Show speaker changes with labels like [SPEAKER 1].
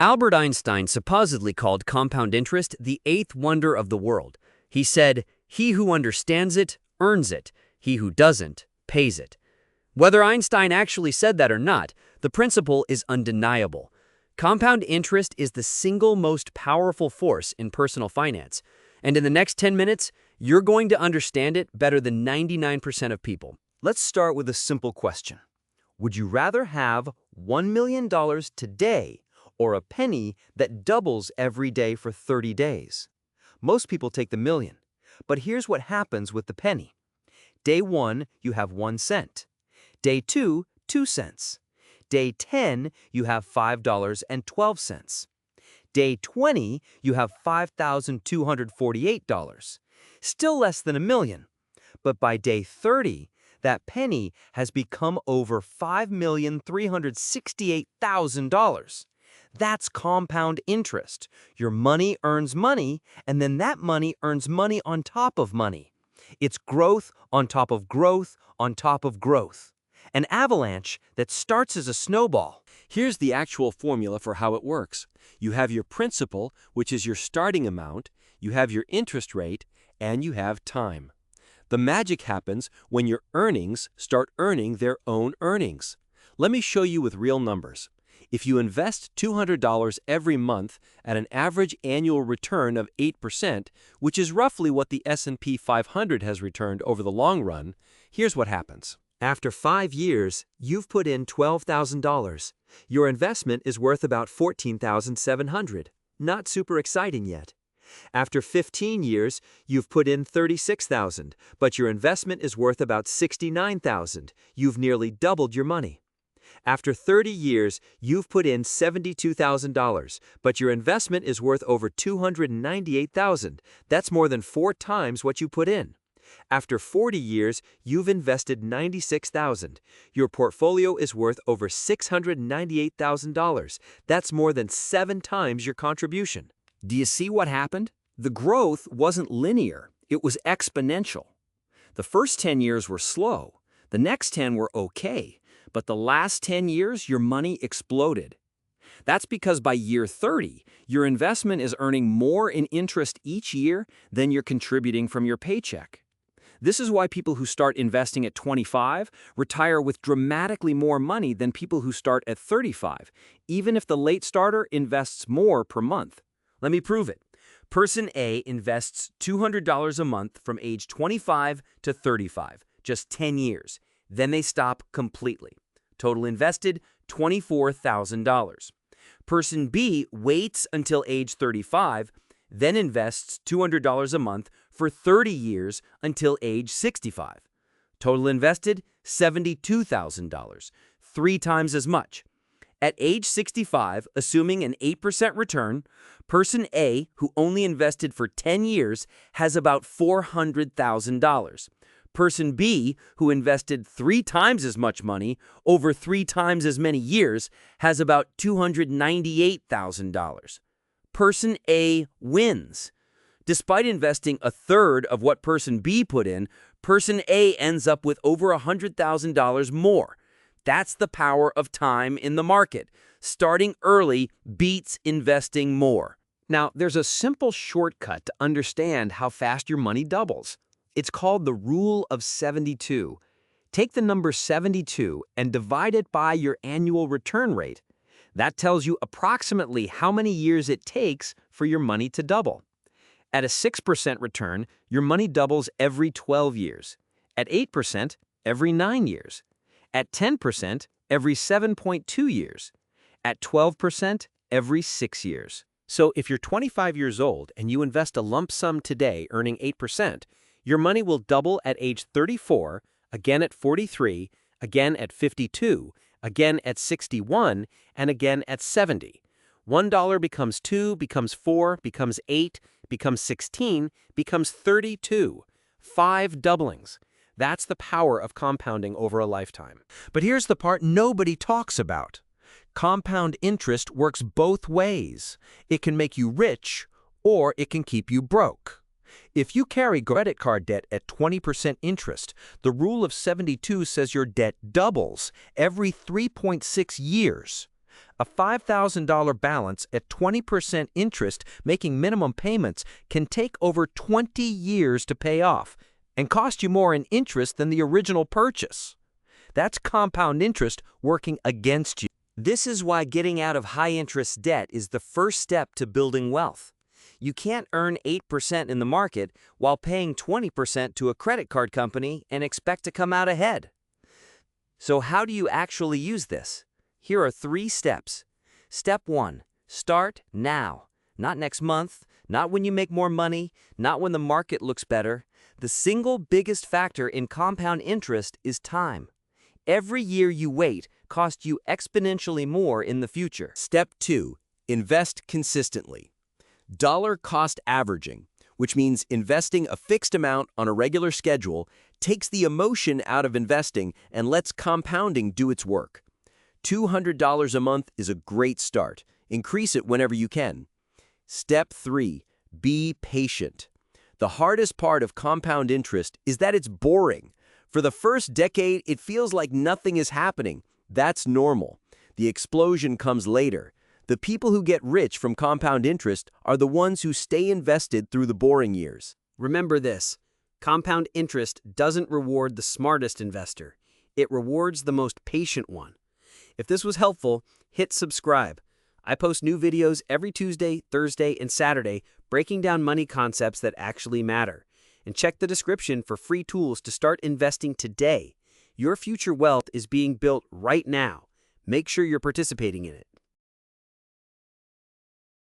[SPEAKER 1] Albert Einstein supposedly called compound interest the eighth wonder of the world. He said, "He who understands it, earns it. He who doesn't, pays it." Whether Einstein actually said that or not, the principle is undeniable. Compound interest is the single most powerful force in personal finance. And in the next 10 minutes, you're going to understand it better than 99% of people.
[SPEAKER 2] Let's start with a simple question. Would you rather have $1 million today or a penny that doubles every day for 30 days? Most people take the million. But here's what happens with the penny. Day 1, you have 1 cent. Day 2, 2 cents. Day 10, you have $5.12. Day 20, you have $5,248. Still less than a million. But by day 30, that penny has become over $5,368,000. That's compound interest. Your money earns money, and then that money earns money on top of money. It's growth on top of growth on top of growth. An avalanche that starts as a snowball.
[SPEAKER 3] Here's the actual formula for how it works. You have your principal, which is your starting amount, you have your interest rate, and you have time. The magic happens when your earnings start earning their own earnings. Let me show you with real numbers. If you invest $200 every month at an average annual return of 8%, which is roughly what the S&P 500 has returned over the long run, here's what happens.
[SPEAKER 2] After 5 years, you've put in $12,000. Your investment is worth about $14,700. Not super exciting yet. After 15 years, you've put in $36,000, but your investment is worth about $69,000. You've nearly doubled your money. After 30 years, you've put in $72,000, but your investment is worth over $298,000. That's more than 4 times what you put in. After 40 years, you've invested $96,000. Your portfolio is worth over $698,000. That's more than 7 times your contribution.
[SPEAKER 1] Do you see what happened? The growth wasn't linear, it was exponential. The first 10 years were slow, the next 10 were okay, but the last 10 years, your money exploded. That's because by year 30, your investment is earning more in interest each year than you're contributing from your paycheck. This is why people who start investing at 25 retire with dramatically more money than people who start at 35, even if the late starter invests more per month. Let me prove it. Person A invests $200 a month from age 25 to 35, just 10 years. Then they stop completely. Total invested, $24,000. Person B waits until age 35, then invests $200 a month for 30 years until age 65. Total invested, $72,000, 3 times as much. At age 65, assuming an 8% return, person A, who only invested for 10 years, has about $400,000. Person B, who invested 3 times as much money over 3 times as many years, has about $298,000. Person A wins. Despite investing a third of what person B put in, person A ends up with over $100,000 more. That's the power of time in the market. Starting early beats investing more.
[SPEAKER 2] Now, there's a simple shortcut to understand how fast your money doubles. It's called the Rule of 72. Take the number 72 and divide it by your annual return rate. That tells you approximately how many years it takes for your money to double. At a 6% return, your money doubles every 12 years. At 8%, every 9 years. At 10%, every 7.2 years. At 12%, every 6 years.
[SPEAKER 3] So if you're 25 years old and you invest a lump sum today earning 8%, your money will double at age 34, again at 43, again at 52, again at 61, and again at 70. $1 becomes 2, becomes 4, becomes 8, becomes 16, becomes 32. 5 doublings. That's the power of compounding over a lifetime.
[SPEAKER 2] But here's the part nobody talks about. Compound interest works both ways. It can make you rich, or it can keep you broke. If you carry credit card debt at 20% interest, the Rule of 72 says your debt doubles every 3.6 years. A $5,000 balance at 20% interest, making minimum payments, can take over 20 years to pay off and cost you more in interest than the original purchase. That's compound interest working against you.
[SPEAKER 1] This is why getting out of high-interest debt is the first step to building wealth. You can't earn 8% in the market while paying 20% to a credit card company and expect to come out ahead. So how do you actually use this? Here are 3 steps. Step 1. Start now. Not next month, not when you make more money, not when the market looks better. The single biggest factor in compound interest is time. Every year you wait costs you exponentially more in the future.
[SPEAKER 3] Step 2. Invest consistently. Dollar cost averaging, which means investing a fixed amount on a regular schedule, takes the emotion out of investing and lets compounding do its work. $200 a month is a great start. Increase it whenever you can. Step 3. Be patient. The hardest part of compound interest is that it's boring. For the first decade, it feels like nothing is happening. That's normal. The explosion comes later. The people who get rich from compound interest are the ones who stay invested through the boring years.
[SPEAKER 4] Remember this, compound interest doesn't reward the smartest investor. It rewards the most patient one. If this was helpful, hit subscribe. I post new videos every Tuesday, Thursday, and Saturday breaking down money concepts that actually matter. And check the description for free tools to start investing today. Your future wealth is being built right now. Make sure you're participating in it.